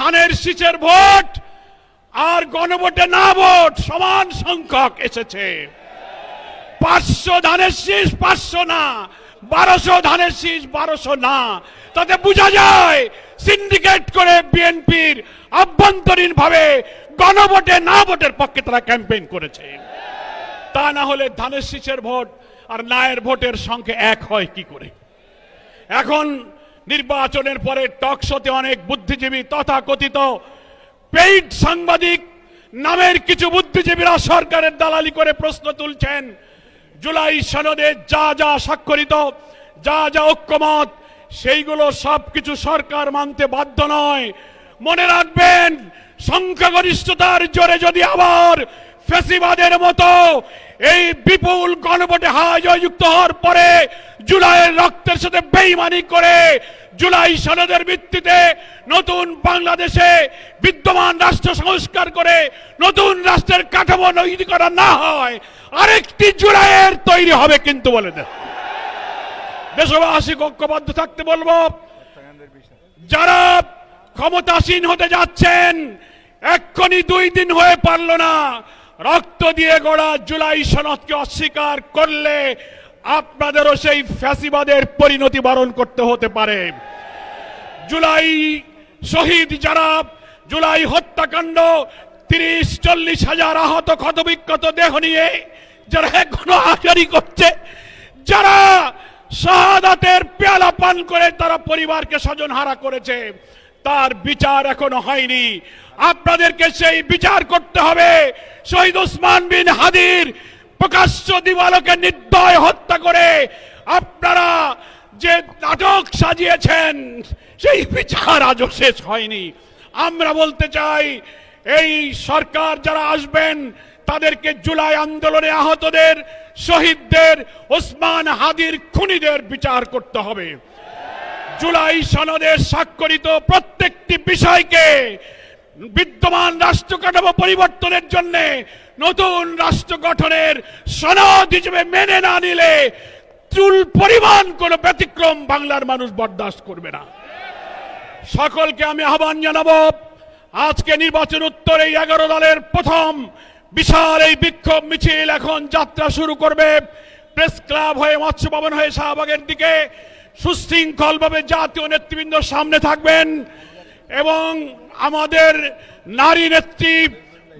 ধানের শীষের ভোট আর গণভোটে না ভোট সমান সংখ্যক এসেছে। 500 ধানের শীষ 500 না, 1200 ধানের শীষ 1200 না। তাতে বোঝা যায় সিন্ডিকেট করে বিএনপির আভ্যন্তরীণ ভাবে গণভোটে না ভোটের পক্ষে তারা ক্যাম্পেইন করেছে। তা না হলে ধানের শীষের ভোট আর নায়ের ভোটের সংখ্যা এক হয় কি করে? এখন নির্বাচনের পরে টক শোতে অনেক বুদ্ধিজীবী তথাকথিত পেইড সাংবাদিক নামের কিছু বুদ্ধিজীবীরা সরকারের দালালি করে প্রশ্ন তুলছেন, জুলাই সনদে যা যা স্বাক্ষরিত, যা যা ঐক্যমত, সেইগুলো সবকিছু সরকার মানতে বাধ্য নয়। মনে রাখবেন, সংখ্যাগরিষ্ঠতার জোরে যদি আবার ফ্যাসিবাদের মতো এই বিপুল গণভোটে জয়যুক্ত হওয়ার পরে জুলাইয়ের রক্তের সাথে বেইমানি করে জুলাই সনদের ভিত্তিতে নতুন বাংলাদেশে বিদ্যমান রাষ্ট্র সংস্কার করে নতুন রাষ্ট্রের কাঠামো তৈরি করা না হয়, আরেকটি জুলাইয়ের তৈরি হবে কিন্তু বলে দেন। দেশবাসী ঐক্যবদ্ধ থাকতে বলবো। যারা ক্ষমতাসীন হতে যাচ্ছেন, এক্ষুনি 2 দিন হয়ে পারল না, রক্ত দিয়ে গড়া জুলাই সনদকে অস্বীকার করলে আপনাদেরও সেই ফ্যাসিবাদের পরিণতি বরণ করতে হতে পারে। জুলাই শহীদ যারা, জুলাই হত্যাকাণ্ড, 30-40 হাজার আহত ক্ষতবিক্ষত দেহ নিয়ে যারা এখনো আহাজারি করছে, যারা শাহাদাতের পেয়ালা পান করে তারা পরিবারকে স্বজনহারা করেছে, তার বিচার এখনো হয়নি। আপনাদেরকে সেই বিচার করতে হবে। শহীদ ওসমান বিন হাদির প্রকাশ্য দিবালোকে নির্দয় হত্যা করে আপনারা যে নাটক সাজিয়েছেন, সেই বিচার আজও শেষ হয়নি। আমরা বলতে চাই, এই সরকার যারা আসবেন তাদেরকে জুলাই আন্দোলনে আহতদের, শহীদদের, ওসমান হাদির খুনিদের বিচার করতে হবে। জুলাই সনদে স্বাক্ষরিত প্রত্যেকটি বিষয়কে বিদ্যমান রাষ্ট্র কাঠামো পরিবর্তনের জন্য নতুন রাষ্ট্র গঠনের সনদ হিসেবে মেনে না নিলে চুল পরিমাণ কোন ব্যতিক্রম বাংলার মানুষ বরদাস্ত করবে না। সকলকে আমি আহ্বান জানাবো, আজকে নির্বাচন উত্তর এই 11 দলের প্রথম বিশাল এই বিক্ষোভ মিছিল এখন যাত্রা শুরু করবে। প্রেস ক্লাব হয়ে, মৎস্য ভবন হয়ে শাহবাগের দিকে সুশৃঙ্খলভাবে জাতীয় নেতৃবৃন্দ সামনে থাকবেন এবং আমাদের নারী নেত্রী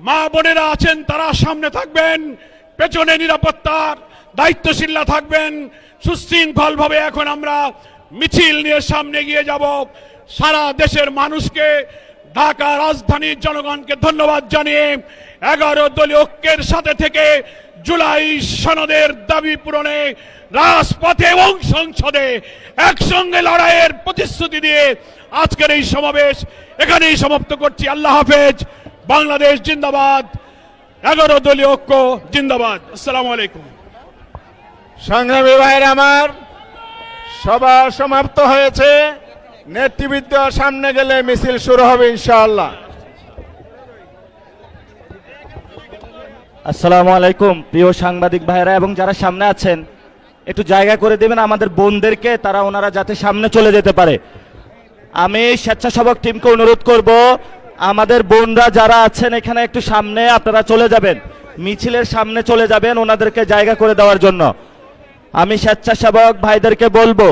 মা বোনেরা আছেন তারা সামনে থাকবেন, পেছনে নিরাপত্তার দায়িত্বশীলরা থাকবেন। সুশৃঙ্খলভাবে এখন আমরা মিছিল নিয়ে সামনে গিয়ে যাব। সারা দেশের মানুষকে, ঢাকা রাজধানীর জনগণকে ধন্যবাদ জানিয়ে 11 দলীয় ঐক্যের সাথে থেকে জুলাই সনদের দাবি পূরণে রাজপথে এবং সংসদে একসঙ্গে লড়াইয়ের প্রতিশ্রুতি দিয়ে আজকের এই সমাবেশ এখানেই সমাপ্ত করছি। আল্লাহ হাফেজ। বাংলাদেশ জিন্দাবাদ। 11 দলীয় ঐক্য জিন্দাবাদ। আসসালামু আলাইকুম। সংগ্রামী ভাইয়ের আমার, সভা সমাপ্ত হয়েছে। নেতৃবৃন্দ সামনে গেলে মিছিল শুরু হবে ইনশাআল্লাহ। আসসালামু আলাইকুম প্রিয় সাংবাদিক ভাইরা এবং যারা সামনে আছেন, একটু জায়গা করে দেবেন আমাদের বোনদেরকে, তারা ওনারা যাতে সামনে চলে যেতে পারে। আমি স্বেচ্ছাসেবক টিমকে অনুরোধ করব, আমাদের বোনরা যারা আছেন এখানে একটু সামনে আপনারা চলে যাবেন, মিছিলের সামনে চলে যাবেন ওনাদেরকে জায়গা করে দেওয়ার জন্য। আমি স্বেচ্ছাসেবক ভাইদেরকে বলবো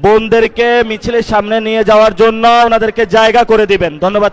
বোনদেরকে মিছিলের সামনে নিয়ে যাওয়ার জন্য ওনাদেরকে জায়গা করে দিবেন। ধন্যবাদ।